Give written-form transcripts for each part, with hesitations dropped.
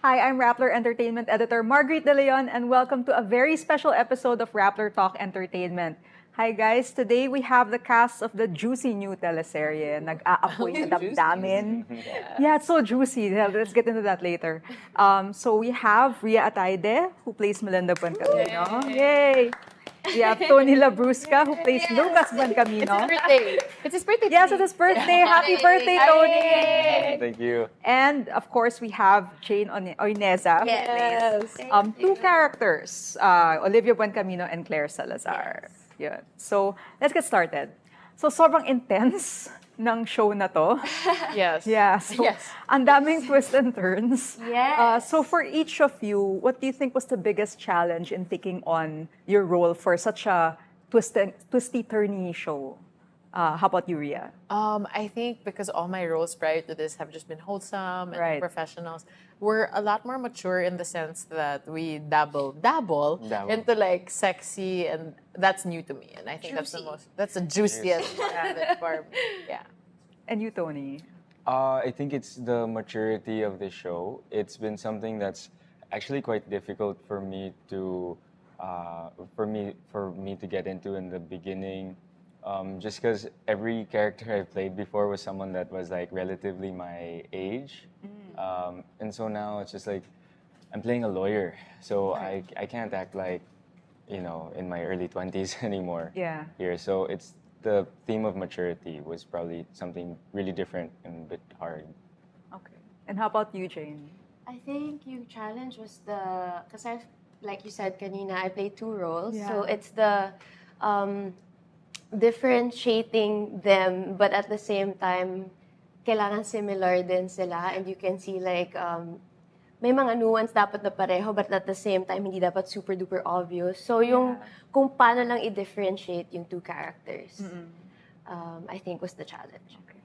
Hi, I'm Rappler Entertainment Editor Marguerite de Leon, and welcome to a very special episode of Rappler Talk Entertainment. Hi guys, today we have the cast of the juicy new teleserye, Nag-aapoy na Damdamin. Yeah, it's so juicy. Yeah, let's get into that later. So we have Ria Atayde, who plays Melinda Buencamino. Yay! We have Tony Labrusca, who plays Lucas Buencamino. It's his birthday. It's his birthday. Yes, it's his birthday. Happy birthday, Tony! Thank you. And of course, we have Jane Oineza. Yes. Two characters, Olivia Buencamino and Claire Salazar. Yeah. So, let's get started. So, sobrang intense ng show na to. Yes. Yeah. So, Yes. ang daming twists and turns. Yes. So, for each of you, what do you think was the biggest challenge in taking on your role for such a twisty-turny show? How about you, Ria? I think because all my roles prior to this have just been wholesome and Right. professionals, we're a lot more mature in the sense that we dabble into like sexy, and that's new to me. And I think that's the juiciest part for me. Yeah. And you, Tony? I think it's the maturity of the show. It's been something that's actually quite difficult for me to get into in the beginning. Just because every character I played before was someone that was like relatively my age. And so now it's just like I'm playing a lawyer. So I can't act like, in my early 20s anymore. Yeah. Here. So it's the theme of maturity was probably something really different and a bit hard. Okay. And how about you, Jane? I think yung challenge was because like you said kanina, I played two roles. Yeah. So it's the differentiating them, but at the same time, kailangan similar din sila. And you can see like, may mga nuance dapat na pareho, but at the same time, hindi dapat super duper obvious. So yung kung paano lang i-differentiate yung two characters, I think was the challenge. Okay.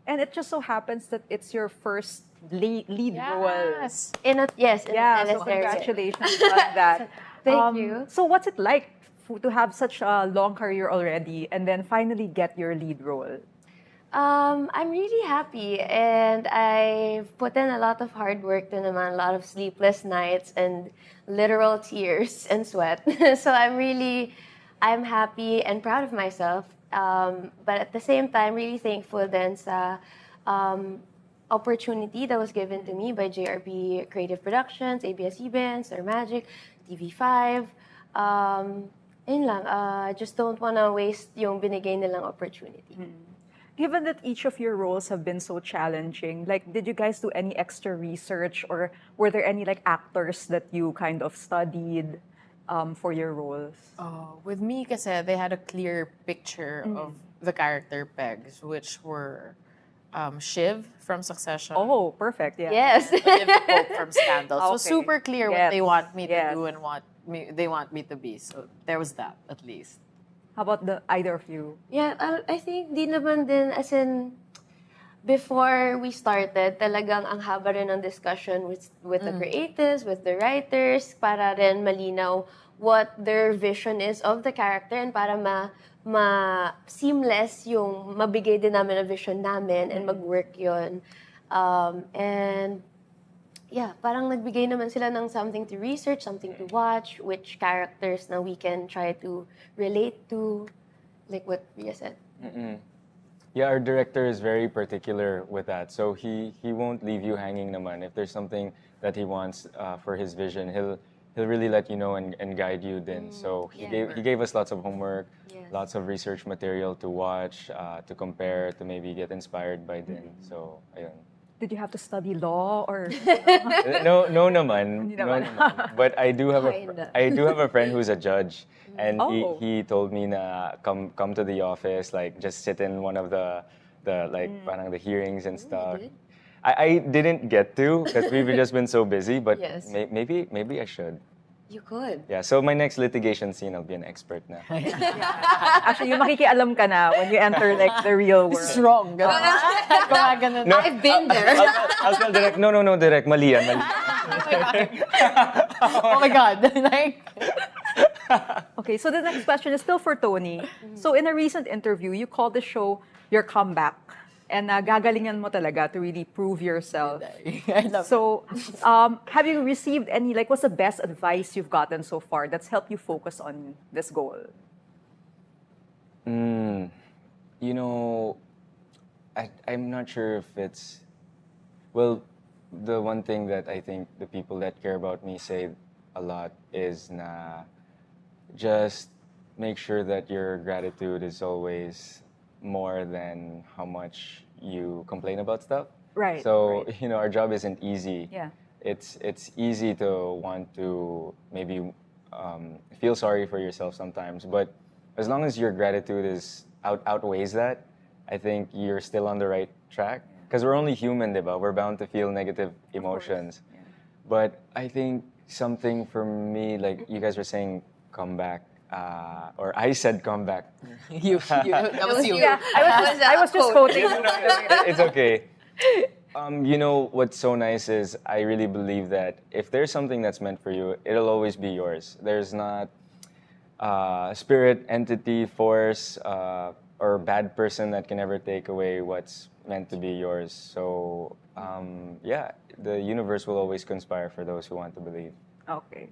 And it just so happens that it's your first lead role. Yes. In a Yeah, so teleserye. congratulations on that. Thank you. So what's it like to have such a long career already and then finally get your lead role? I'm really happy, and I've put in a lot of hard work din naman, a lot of sleepless nights and literal tears and sweat. So I'm happy and proud of myself. But at the same time, really thankful din sa opportunity that was given to me by JRP Creative Productions, ABS-CBN, Star Magic, TV5. Yun lang, just don't wanna waste yung binigay nilang opportunity. Given that each of your roles have been so challenging, like, did you guys do any extra research or were there any like actors that you kind of studied for your roles? With me, kasi they had a clear picture of the character pegs, which were Shiv from Succession. Oh, perfect. Yeah. Yes. Olivia Pope from Scandal. So Okay. super clear Yes. what they want me to Yes. do and what they want me to be. So there was that, at least. How about either of you? Yeah, I think di naman din, as in, before we started, talagang ang haba rin ng discussion with the creatives, with the writers, para rin malinaw what their vision is of the character and para seamless yung mabigay din namin ang vision namin and mag-work yun. And yeah, parang nagbigay naman sila ng something to research, something to watch, which characters na we can try to relate to, like what Ria said. Yeah, our director is very particular with that. So he won't leave you hanging naman. If there's something that he wants for his vision, he'll really let you know and guide you then. So he gave us lots of homework, lots of research material to watch, to compare, to maybe get inspired by then. So ayun. Did you have to study law or? No naman. No naman. But I do have Kinda. a friend who's a judge, and Oh. he told me na come to the office, like just sit in one of the like parang the hearings and stuff. did? I didn't get to because we've just been so busy, but Yes. maybe I should. You could. Yeah, so my next litigation scene, I'll be an expert na. Actually, yung makikialam ka na when you enter like the real world. Strong. Gumagano. No, I've been there. I'll tell direct, no, direct, mali yan, mali. Oh my God. Like, Okay, so the next question is still for Tony. So in a recent interview, you called the show your comeback. And gagalingan mo talaga to really prove yourself. I love So, have you received any, like, what's the best advice you've gotten so far that's helped you focus on this goal? You know, I'm not sure if it's, well, the one thing that I think the people that care about me say a lot is just make sure that your gratitude is always more than how much you complain about stuff. Right. So, right. you know, our job isn't easy. Yeah. It's easy to want to maybe feel sorry for yourself sometimes, but as long as your gratitude is outweighs that, I think you're still on the right track. Because we're only human, diba? We're bound to feel negative emotions. Yeah. But I think something for me, like you guys were saying, comeback, or I said comeback. that was you. Yeah, I was just quoting. It's okay. You know, what's so nice is I really believe that if there's something that's meant for you, it'll always be yours. There's not spirit, entity, force, or bad person that can ever take away what's meant to be yours. So, yeah, the universe will always conspire for those who want to believe. Okay.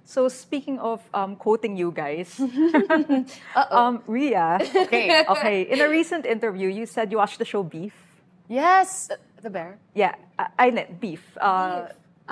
So speaking of quoting you guys, Ria, okay, in a recent interview, you said you watched the show Beef. Yes, the bear. Yeah, I meant Beef.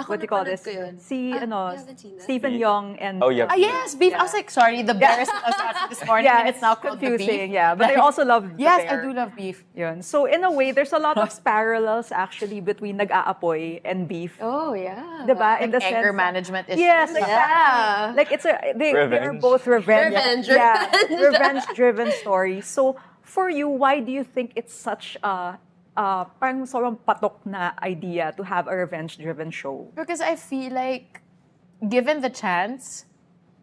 What do you call this? Si, you haven't seen that? Stephen Young and... Oh, yeah. Yes, beef. I was like, sorry, the bear is I was watching this morning Yeah, and it's now called the confusing, beef. yeah. But I also love the Yes, bear. I do love beef. Yun. So in a way, there's a lot of parallels actually between Nag-aapoy and Beef. Oh, yeah. Diba? In the Like anger sense, management issues. yes, exactly. Yeah. Like they are Revenge. both revenge. Revenge, Yeah, revenge. revenge-driven stories. So for you, why do you think it's such a parang sobrang patok na idea to have a revenge-driven show? Because I feel like, given the chance,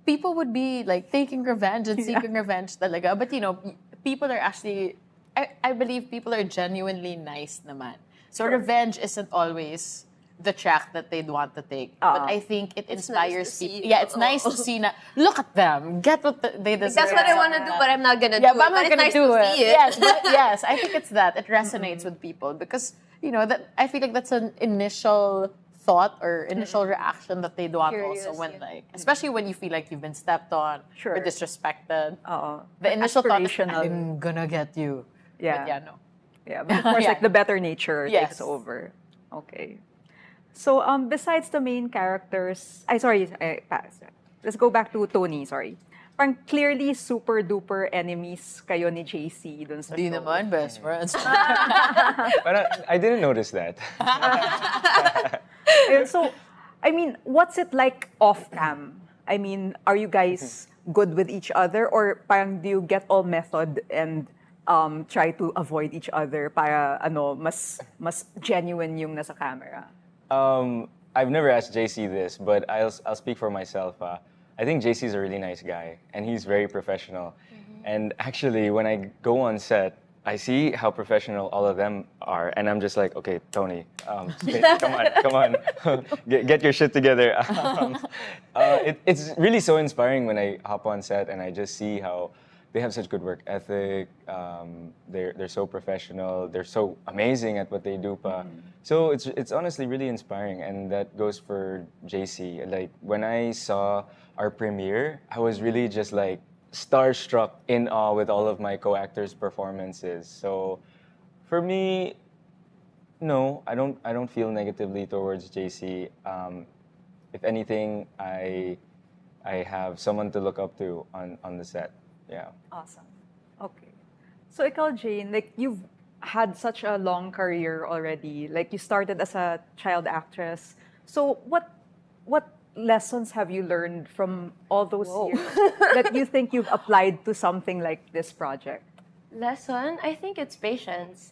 people would be like taking revenge and seeking revenge talaga. But you know, people are actually, I believe people are genuinely nice naman. So Sure. revenge isn't always the track that they'd want to take. But I think it It's inspires nice to see. people. Yeah, it's nice to see na, look at them, get what they deserve. That's what I want to do, but I'm not gonna Yeah, do but it. I'm not But gonna it's nice do to it. see it. Yes, but yes, I think it's that. It resonates with people because, you know, that I feel like that's an initial thought or initial reaction that they'd want Curious, also when yeah. like, especially when you feel like you've been stepped on Sure. or disrespected. Oo. The initial thought is, Aspirational. I'm gonna get you. Yeah. But yeah, no. Yeah, but of course, Yeah. like the better nature Yes. takes over. Okay. So, besides the main characters, pass. Let's go back to Tony, sorry. Parang clearly super duper enemies kayo ni JC dun sa Di show. naman, best friends. But I didn't notice that. Ayun, so, I mean, what's it like off cam? I mean, are you guys good with each other or parang do you get all method and try to avoid each other para mas genuine yung nasa camera? I've never asked JC this, but I'll speak for myself. I think JC's a really nice guy, and he's very professional. And actually, when I go on set, I see how professional all of them are, and I'm just like, okay, Tony, come on, get your shit together. It's really so inspiring when I hop on set and I just see how they have such good work ethic. They're so professional. They're so amazing at what they do, pa. So it's honestly really inspiring, and that goes for JC. Like when I saw our premiere, I was really just like starstruck, in awe with all of my co-actors' performances. So for me, no, I don't feel negatively towards JC. If anything, I have someone to look up to on the set. Yeah. Awesome. Okay. So ikaw, Jane, like you've had such a long career already. Like you started as a child actress. So what lessons have you learned from all those years that you think you've applied to something like this project? Lesson, I think it's patience.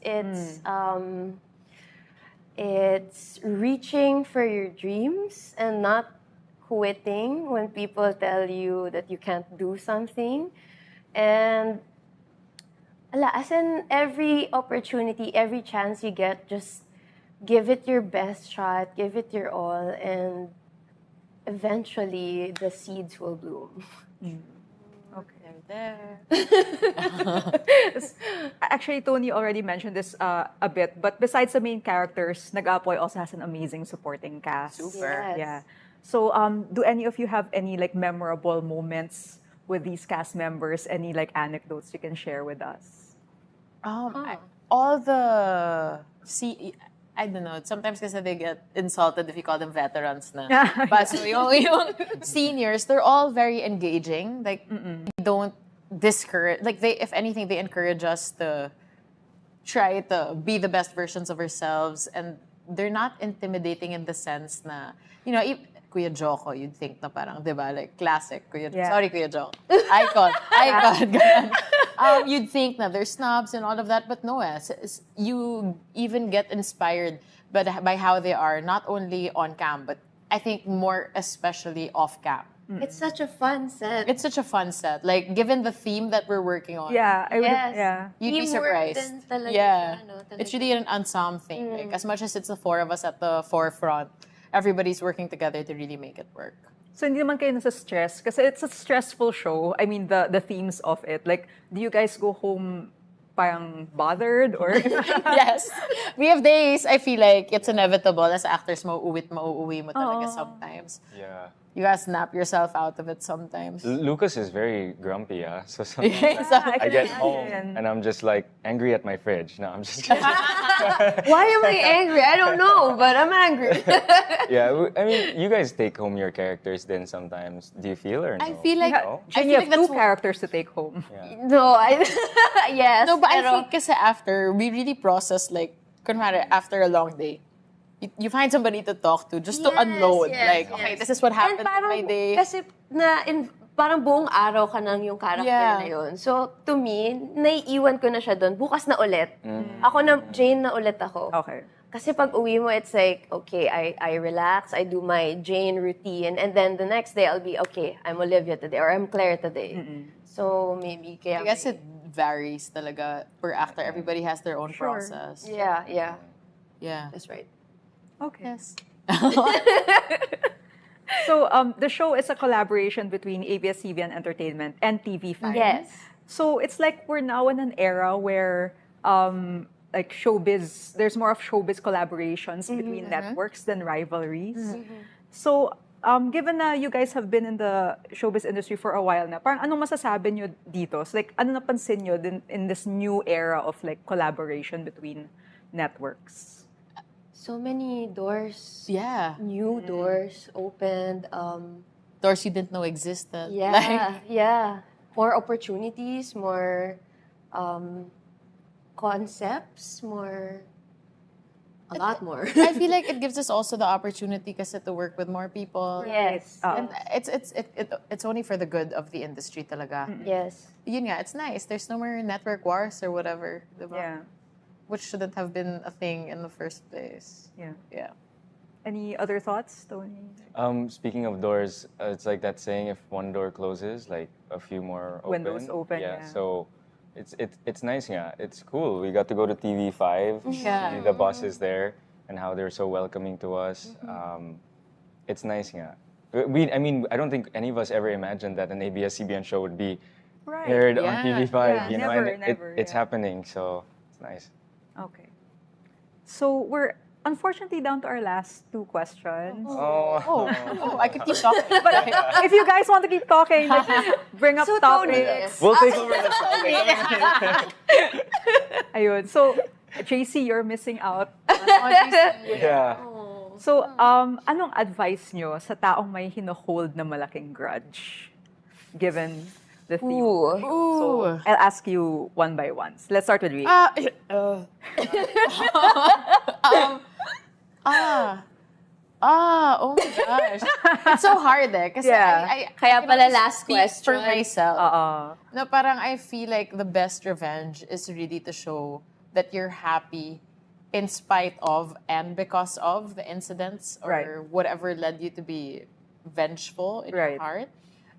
It's reaching for your dreams and not quitting when people tell you that you can't do something. And as in every opportunity, every chance you get, just give it your best shot, give it your all, and eventually the seeds will bloom. Okay. I'm there. Actually, Tony already mentioned this a bit, but besides the main characters, Nag-aapoy also has an amazing supporting cast. Super. Yes. Yeah. So, do any of you have any like memorable moments with these cast members? Any like anecdotes you can share with us? All the I don't know. Sometimes kasi they get insulted if you call them veterans na. Yeah. But so yung seniors, they're all very engaging. Like they don't discourage. Like they, if anything, they encourage us to try to be the best versions of ourselves, and they're not intimidating in the sense na Kuya Joko, you'd think na parang, di ba, like classic Kuya Yeah. Sorry, Kuya Joko. Icon. ganun. You'd think na they're snobs and all of that, but no, you even get inspired by how they are, not only on cam, but I think more especially off cam. It's such a fun set. It's such a fun set. Like, given the theme that we're working on, Yeah, I would. Yes. Yeah. you'd be Teamwork surprised. din talaga Yeah. siya, no? It's really an ensemble thing. Like, as much as it's the four of us at the forefront, everybody's working together to really make it work. So hindi naman kayo nasa stress kasi it's a stressful show. I mean, the themes of it. Like, do you guys go home parang bothered or? Yes. We have days, I feel like it's inevitable as actors, mauuwi mo talaga sometimes. Yeah. You gotta snap yourself out of it sometimes. Lucas is very grumpy, yeah. So sometimes I I can get home imagine. and I'm just like angry at my fridge. No, I'm just kidding. Why am I angry? I don't know, but I'm angry. Yeah, I mean, you guys take home your characters then sometimes. Do you feel or no? I feel like No? Jen, you have two characters to take home. No, yes. No, but I pero- think kasi after, we really process like, kunwari, after a long day, you find somebody to talk to just to Yes, unload. yes, Like, yes. okay, this is what happened in parang, my day. Kasi parang buong araw ka nang yung character Yeah. na yun. So, to me, naiiwan ko na siya doon. Bukas na ulit. Ako na, Jane na ulit ako. Okay. Kasi pag uwi mo, it's like, okay, I relax, I do my Jane routine, and then the next day, I'll be, okay, I'm Olivia today, or I'm Claire today. So, maybe kaya... I guess it varies talaga per actor. Everybody has their own process. Yeah, yeah. Yeah. That's right. Okay. Yes. So, the show is a collaboration between ABS-CBN Entertainment and TV5. Yes. So, it's like we're now in an era where, like showbiz, there's more of showbiz collaborations between networks than rivalries. So, given na you guys have been in the showbiz industry for a while na, parang anong masasabi nyo dito? So, like, ano napansin nyo in this new era of like collaboration between networks? So many doors. Yeah. New doors opened. Doors you didn't know existed. Yeah, Like, yeah. More opportunities, more concepts, a lot more. I feel like it gives us also the opportunity kasi to work with more people. Yes. And it's only for the good of the industry talaga. Yes. Yun nga, it's nice. There's no more network wars or whatever. Diba? Yeah. Which shouldn't have been a thing in the first place. Yeah. Yeah. Any other thoughts, Tony? Speaking of doors, it's like that saying: if one door closes, like a few more open. Windows open, yeah. So it's nice, yeah. It's cool. We got to go to TV5. Yeah. See the bosses there and how they're so welcoming to us. It's nice, yeah. I mean, I don't think any of us ever imagined that an ABS-CBN show would be Right. aired on Yeah. TV5. Yeah, You know, never, and never, it's yeah. happening. So it's nice. Okay. So we're unfortunately down to our last two questions. Oh, I could keep talking. But if you guys want to keep talking, like, bring up So, Tony, topics. We'll take over the topic. Ayun. So, JC, you're missing out. Yeah. So, anong advice nyo sa taong may hino-hold na malaking grudge? Given the theme. Ooh. So, I'll ask you one by one. Let's start with Ria. Oh my gosh. It's so hard kasi Yeah. I Kaya can pala only last speak question. for myself. Uh-uh. No, parang I feel like the best revenge is really to show that you're happy in spite of and because of the incidents or Right. whatever led you to be vengeful in Right. your heart.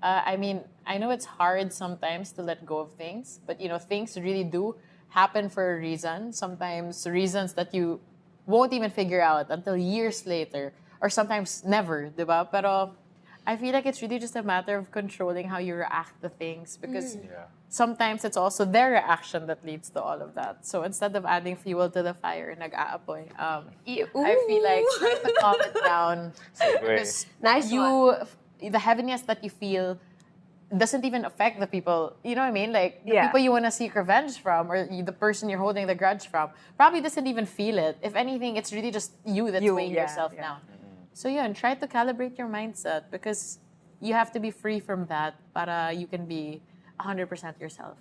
I mean, I know it's hard sometimes to let go of things, but things really do happen for a reason. Sometimes reasons that you won't even figure out until years later, or sometimes never, diba? Pero I feel like it's really just a matter of controlling how you react to things because sometimes it's also their reaction that leads to all of that. So instead of adding fuel to the fire, nag-aapoy, I feel like try to calm it down. Because Nice the heaviness that you feel doesn't even affect the people, you know what I mean? Like, the people you want to seek revenge from or the person you're holding the grudge from probably doesn't even feel it. If anything, it's really just you that's weighing yourself down. So and try to calibrate your mindset because you have to be free from that para you can be 100% yourself.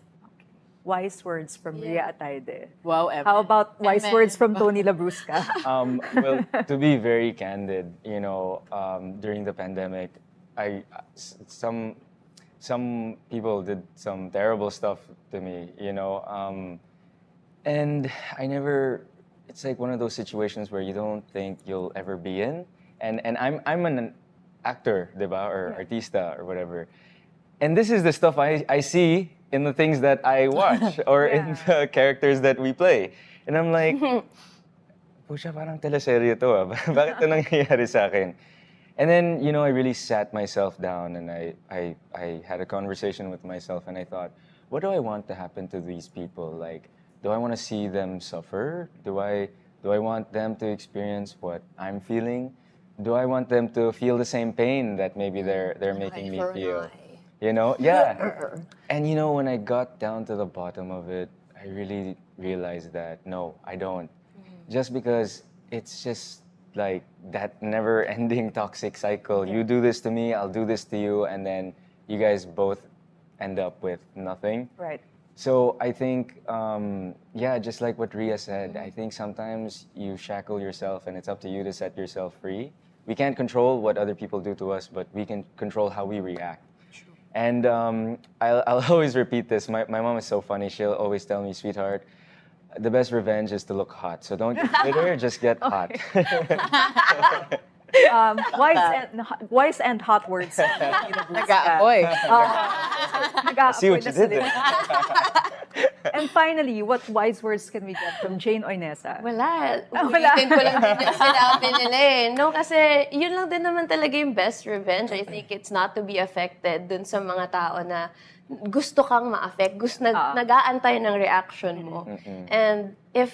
Wise words from Ria Atayde. Wow, How about wise words from Tony Labrusca? Well, to be very candid, during the pandemic, some people did some terrible stuff to me, and it's like one of those situations where you don't think you'll ever be in. And I'm an actor, diba, or artista or whatever. And this is the stuff I see in the things that I watch or in the characters that we play. And I'm like, pucha, parang teleserye to ah. Bakit ito nangyayari sa akin? And then, I really sat myself down and I had a conversation with myself and I thought, what do I want to happen to these people? Like, do I want to see them suffer? Do I want them to experience what I'm feeling? Do I want them to feel the same pain that maybe they're making me feel? Yeah. And when I got down to the bottom of it, I really realized that no, I don't. Just because it's just like that never-ending toxic cycle. You do this to me, I'll do this to you, and then you guys both end up with nothing. Right. So I think, just like what Ria said, I think sometimes you shackle yourself and it's up to you to set yourself free. We can't control what other people do to us, but we can control how we react. True. And I'll always repeat this. My mom is so funny. She'll always tell me, sweetheart, the best revenge is to look hot. So don't get bitter, just get hot. Wise and hot words. Nag-aapoy. See what you did there. And finally, what wise words can we get from Jane Oineza? Wala. Ulitin ko lang din yung sinabi nila eh. No, kasi yun lang din naman talaga yung best revenge. I think it's not to be affected dun sa mga tao na gusto kang ma-affect, nag-aantay ng reaction mo. And if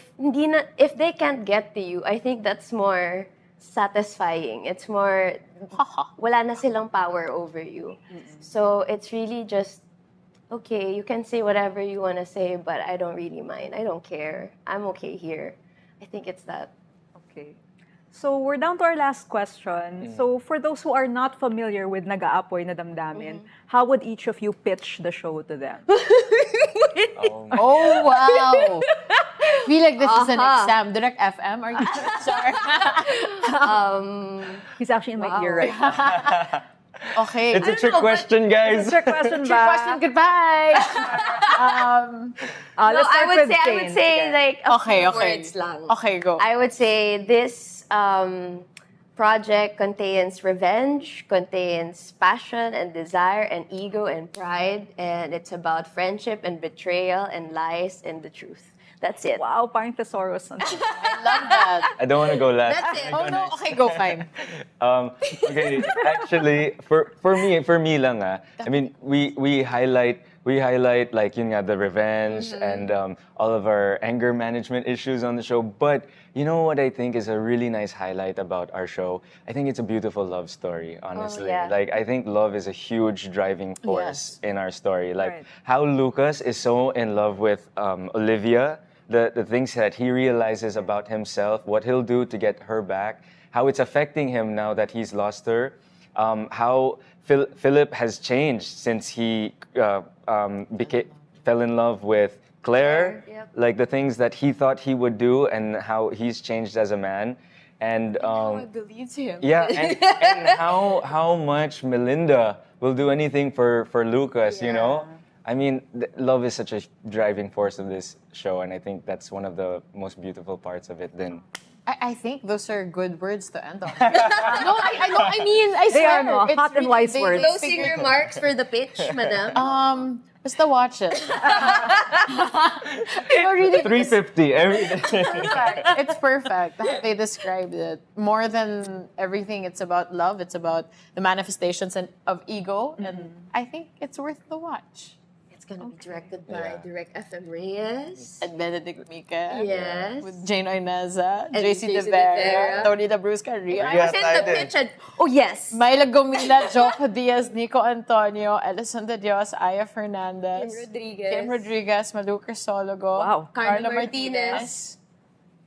they can't get to you, I think that's more satisfying. It's more, wala na silang power over you. So it's really just, okay, you can say whatever you want to say, but I don't really mind. I don't care. I'm okay here. I think it's that. Okay. So we're down to our last question. So for those who are not familiar with Nag-aapoy na Damdamin, how would each of you pitch the show to them? Oh, wow. Feel like this is an exam. Direct FM? Are you sorry? He's actually in my ear right now. Okay. It's a trick question, guys. It's a trick question, Trick question, goodbye. Let's start I with would Jane. say like a few Okay. words lang. Okay, go. I would say this project contains revenge, contains passion and desire and ego and pride, and it's about friendship and betrayal and lies and the truth. That's it. Wow, parang thesaurus. I love that. I don't want to go last. That's it. Oh no, okay, go, fine. Okay, actually, for me lang I mean, we highlight like the revenge and all of our anger management issues on the show. But you know what I think is a really nice highlight about our show? I think it's a beautiful love story, honestly. yeah. Like, I think love is a huge driving force in our story. Like how Lucas is so in love with Olivia, the things that he realizes about himself, what he'll do to get her back, how it's affecting him now that he's lost her, how Philip has changed since he fell in love with Claire, like the things that he thought he would do and how he's changed as a man. And I believe him. yeah, and how much Melinda will do anything for Lucas, you know? I mean, love is such a driving force of this show, and I think that's one of the most beautiful parts of it. Then, I think those are good words to end on. No, I mean, I They swear. are hot and wise words. Closing remarks for the pitch, madam. Basta watch it. Really, 350 every day. it's perfect. They described it. More than everything, it's about love. It's about the manifestations of ego. And I think it's worth the watch. It's gonna be directed by Direct FM Reyes. And Benedict Mica. Yes. With Jane Oineza, And JC JC De Vera, Vera. Tony Labrusca, Ria I was in the Atayde. pitch and, oh yes! Myla Gomila, Joko Diaz, Nico Antonio, Elison De Dios, Aya Fernandez, Kim Rodriguez, Malu Crisologo, Wow. Carla Martinez.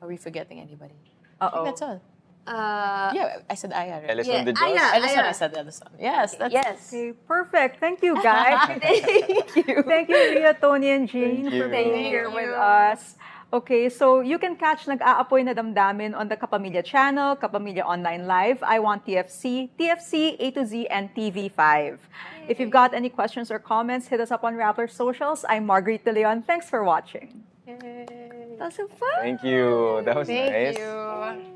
Are we forgetting anybody? I Uh-oh. think that's all. Yeah, I said Aya. Right? Ellison de Dios. Ellison, I said Ellison. Yes, that's Yes. Okay, perfect. Thank you, guys. Thank you. Thank you, Ria, Tony, and Jane Thank you. for being Thank here you. with us. Okay, so you can catch Nag-aapoy na Damdamin on the Kapamilya channel, Kapamilya Online Live, I Want TFC, TFC, A to Z, and TV5. If you've got any questions or comments, hit us up on Rappler socials. I'm Marguerite de Leon. Thanks for watching. That was so fun. Thank you. That was nice. Thank you.